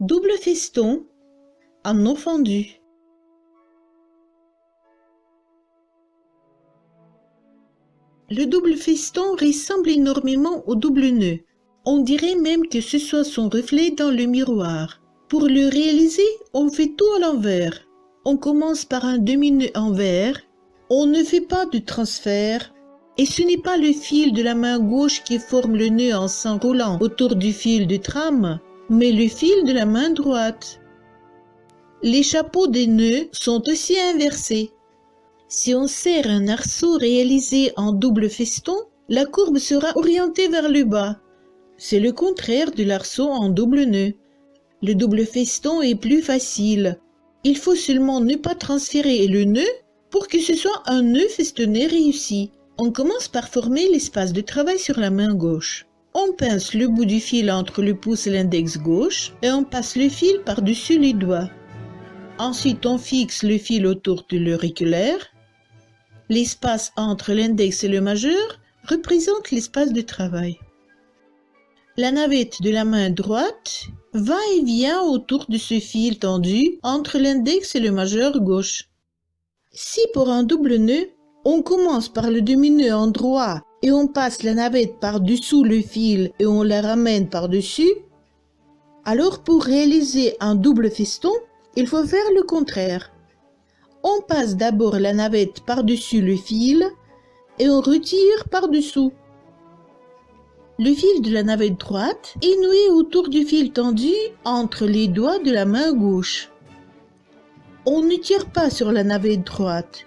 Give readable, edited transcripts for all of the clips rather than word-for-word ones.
Double feston, anneau fendu. Le double feston ressemble énormément au double nœud. On dirait même que ce soit son reflet dans le miroir. Pour le réaliser, on fait tout à l'envers. On commence par un demi-nœud envers. On ne fait pas de transfert. Et ce n'est pas le fil de la main gauche qui forme le nœud en s'enroulant autour du fil de trame, mais le fil de la main droite. Les chapeaux des nœuds sont aussi inversés. Si on serre un arceau réalisé en double feston, la courbe sera orientée vers le bas. C'est le contraire de l'arceau en double nœud. Le double feston est plus facile. Il faut seulement ne pas transférer le nœud pour que ce soit un nœud festonné réussi. On commence par former l'espace de travail sur la main gauche. On pince le bout du fil entre le pouce et l'index gauche et on passe le fil par-dessus les doigts. Ensuite, on fixe le fil autour de l'auriculaire. L'espace entre l'index et le majeur représente l'espace de travail. La navette de la main droite va et vient autour de ce fil tendu entre l'index et le majeur gauche. Si pour un double nœud, on commence par le demi-nœud en droit et on passe la navette par-dessous le fil et on la ramène par-dessus, alors pour réaliser un double feston, il faut faire le contraire. On passe d'abord la navette par-dessus le fil et on retire par-dessous. Le fil de la navette droite est noué autour du fil tendu entre les doigts de la main gauche. On ne tire pas sur la navette droite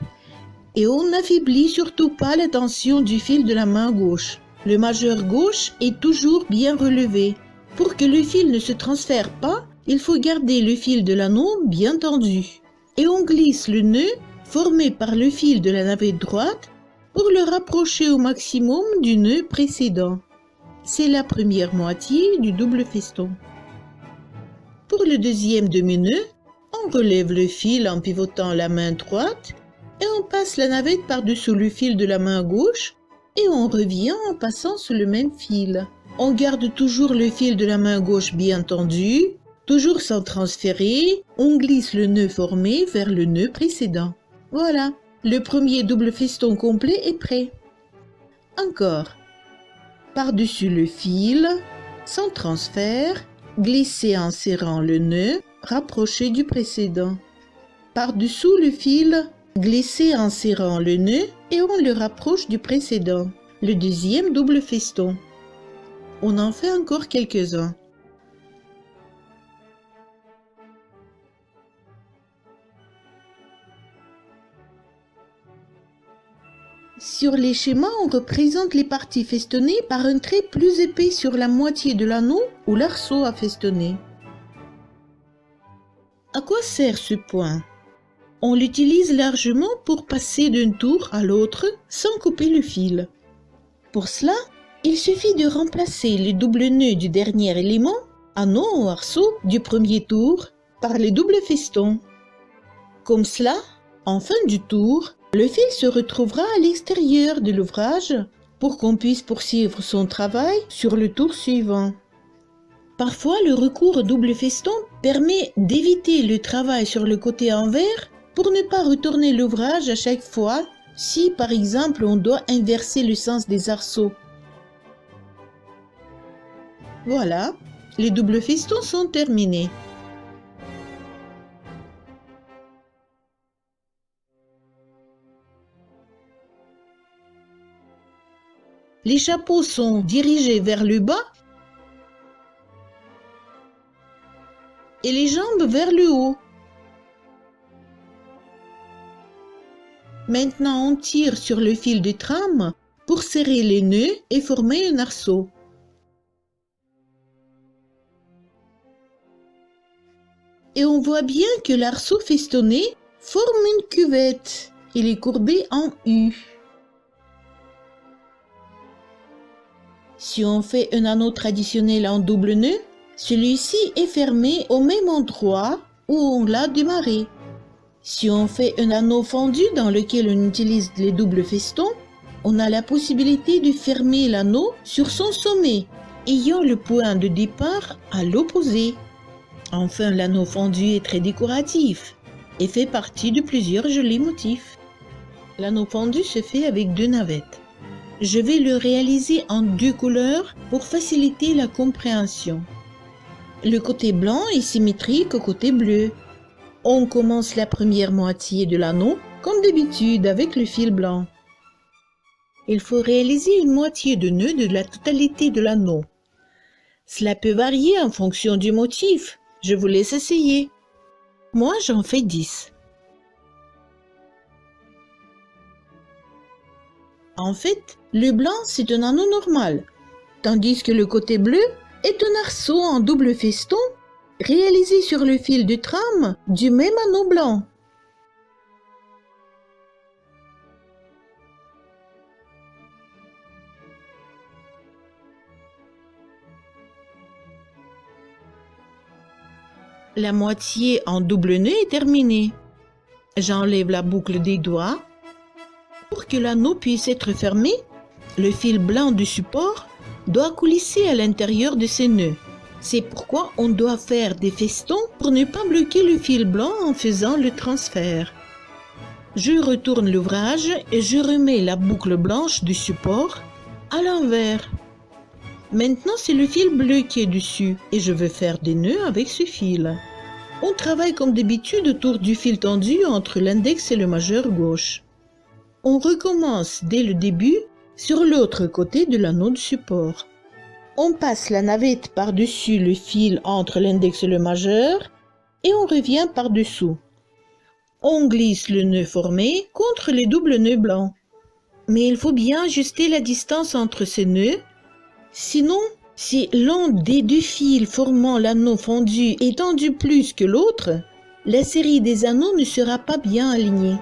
et on n'affaiblit surtout pas la tension du fil de la main gauche. Le majeur gauche est toujours bien relevé. Pour que le fil ne se transfère pas, il faut garder le fil de l'anneau bien tendu. Et on glisse le nœud formé par le fil de la navette droite pour le rapprocher au maximum du nœud précédent. C'est la première moitié du double feston. Pour le deuxième demi-nœud, on relève le fil en pivotant la main droite et on passe la navette par-dessous le fil de la main gauche et on revient en passant sur le même fil. On garde toujours le fil de la main gauche bien tendu. Toujours sans transférer, on glisse le nœud formé vers le nœud précédent. Voilà, le premier double feston complet est prêt. Encore. Par-dessus le fil, sans transfert, glisser en serrant le nœud, rapproché du précédent. Par-dessous le fil, glisser en serrant le nœud et on le rapproche du précédent. Le deuxième double feston. On en fait encore quelques-uns. Sur les schémas, on représente les parties festonnées par un trait plus épais sur la moitié de l'anneau ou l'arceau à festonner. À quoi sert ce point? On l'utilise largement pour passer d'un tour à l'autre sans couper le fil. Pour cela, il suffit de remplacer le double nœud du dernier élément, anneau ou arceau, du premier tour par les doubles festons. Comme cela, en fin du tour, le fil se retrouvera à l'extérieur de l'ouvrage pour qu'on puisse poursuivre son travail sur le tour suivant. Parfois, le recours au double feston permet d'éviter le travail sur le côté envers pour ne pas retourner l'ouvrage à chaque fois si, par exemple, on doit inverser le sens des arceaux. Voilà, les doubles festons sont terminés. Les chapeaux sont dirigés vers le bas et les jambes vers le haut. Maintenant, on tire sur le fil de trame pour serrer les nœuds et former un arceau. Et on voit bien que l'arceau festonné forme une cuvette. Il est courbé en U. Si on fait un anneau traditionnel en double nœud, celui-ci est fermé au même endroit où on l'a démarré. Si on fait un anneau fendu dans lequel on utilise les doubles festons, on a la possibilité de fermer l'anneau sur son sommet, ayant le point de départ à l'opposé. Enfin, l'anneau fondu est très décoratif et fait partie de plusieurs jolis motifs. L'anneau fondu se fait avec 2 navettes. Je vais le réaliser en 2 couleurs pour faciliter la compréhension. Le côté blanc est symétrique au côté bleu. On commence la première moitié de l'anneau comme d'habitude avec le fil blanc. Il faut réaliser une moitié de nœud de la totalité de l'anneau. Cela peut varier en fonction du motif. Je vous laisse essayer. Moi, j'en fais 10. En fait, le blanc, c'est un anneau normal, tandis que le côté bleu est un arceau en double feston réalisé sur le fil de trame du même anneau blanc. La moitié en double nœud est terminée. J'enlève la boucle des doigts. Pour que l'anneau puisse être fermé, le fil blanc du support doit coulisser à l'intérieur de ces nœuds. C'est pourquoi on doit faire des festons pour ne pas bloquer le fil blanc en faisant le transfert. Je retourne l'ouvrage et je remets la boucle blanche du support à l'envers. Maintenant, c'est le fil bleu qui est dessus et je veux faire des nœuds avec ce fil. On travaille comme d'habitude autour du fil tendu entre l'index et le majeur gauche. On recommence dès le début sur l'autre côté de l'anneau de support. On passe la navette par-dessus le fil entre l'index et le majeur et on revient par-dessous. On glisse le nœud formé contre les doubles nœuds blancs. Mais il faut bien ajuster la distance entre ces nœuds. Sinon, si l'un des 2 fils formant l'anneau fondu est tendu plus que l'autre, la série des anneaux ne sera pas bien alignée.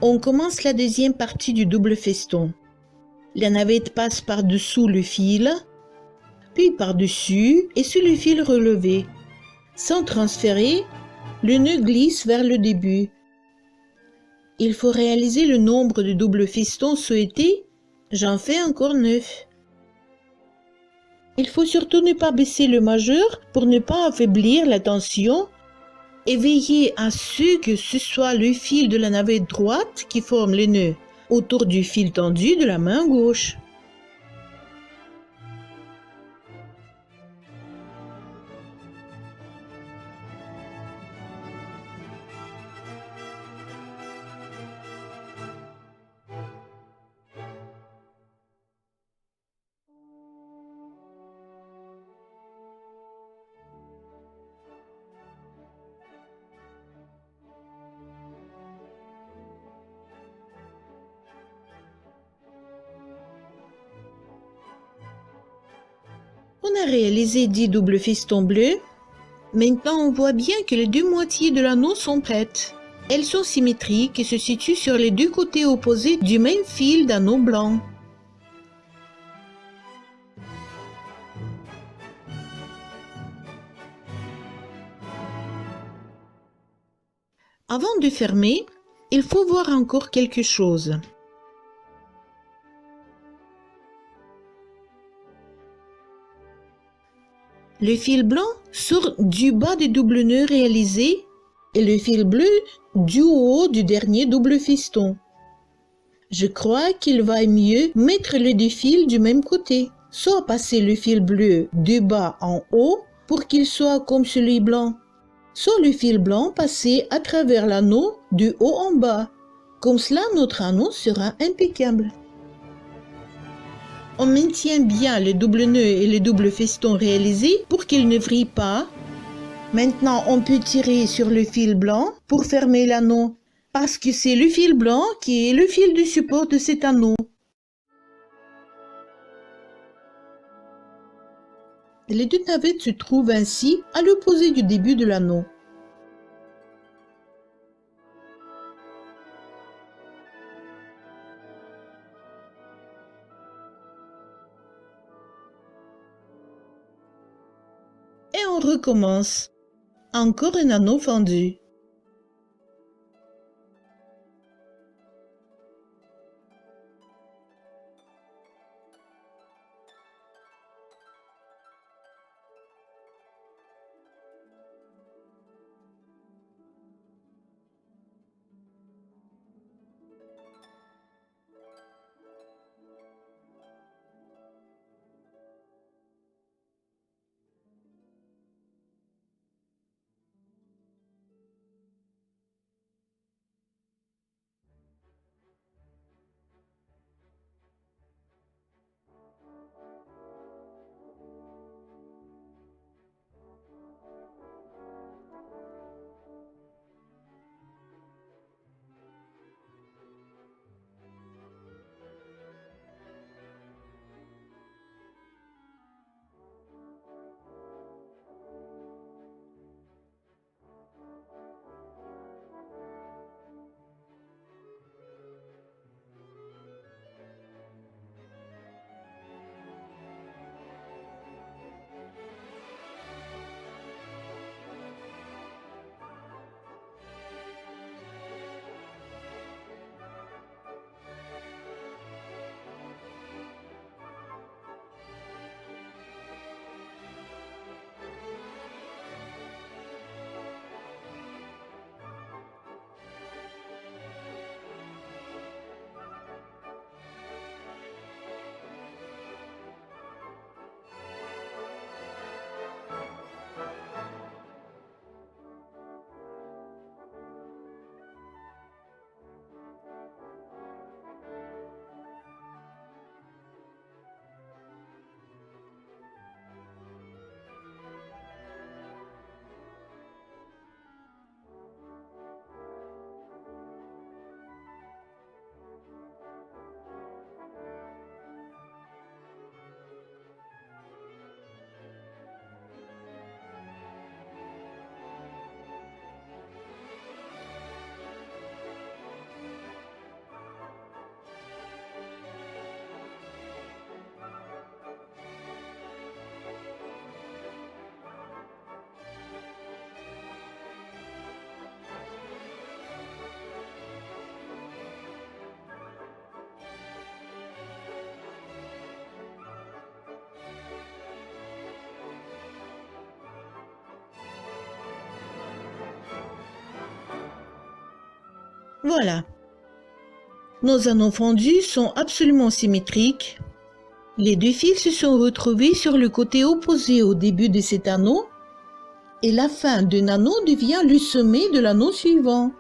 On commence la deuxième partie du double feston. La navette passe par-dessous le fil, puis par-dessus et sur le fil relevé. Sans transférer, le nœud glisse vers le début. Il faut réaliser le nombre de doubles festons souhaités. J'en fais encore 9. Il faut surtout ne pas baisser le majeur pour ne pas affaiblir la tension et veiller à ce que ce soit le fil de la navette droite qui forme le nœud autour du fil tendu de la main gauche. On a réalisé 10 doubles festons bleus. Maintenant, on voit bien que les 2 moitiés de l'anneau sont prêtes. Elles sont symétriques et se situent sur les 2 côtés opposés du même fil d'anneau blanc. Avant de fermer, il faut voir encore quelque chose. Le fil blanc sort du bas des doubles nœuds réalisés et le fil bleu du haut du dernier double feston. Je crois qu'il va mieux mettre les 2 fils du même côté, soit passer le fil bleu du bas en haut pour qu'il soit comme celui blanc, soit le fil blanc passer à travers l'anneau de haut en bas. Comme cela, notre anneau sera impeccable. On maintient bien les doubles nœuds et les doubles festons réalisés pour qu'ils ne vrillent pas. Maintenant, on peut tirer sur le fil blanc pour fermer l'anneau, parce que c'est le fil blanc qui est le fil du support de cet anneau. Les 2 navettes se trouvent ainsi à l'opposé du début de l'anneau. Et on recommence. Encore un anneau fendu. Voilà. Nos anneaux fondus sont absolument symétriques. Les deux fils se sont retrouvés sur le côté opposé au début de cet anneau et la fin d'un anneau devient le sommet de l'anneau suivant.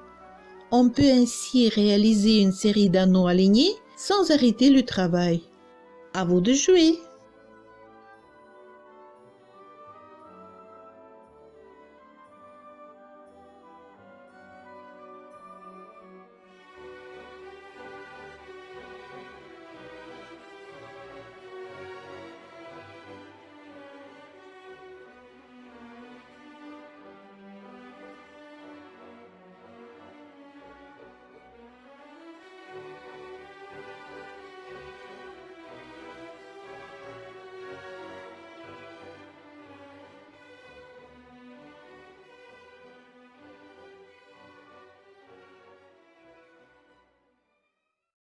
On peut ainsi réaliser une série d'anneaux alignés sans arrêter le travail. À vous de jouer!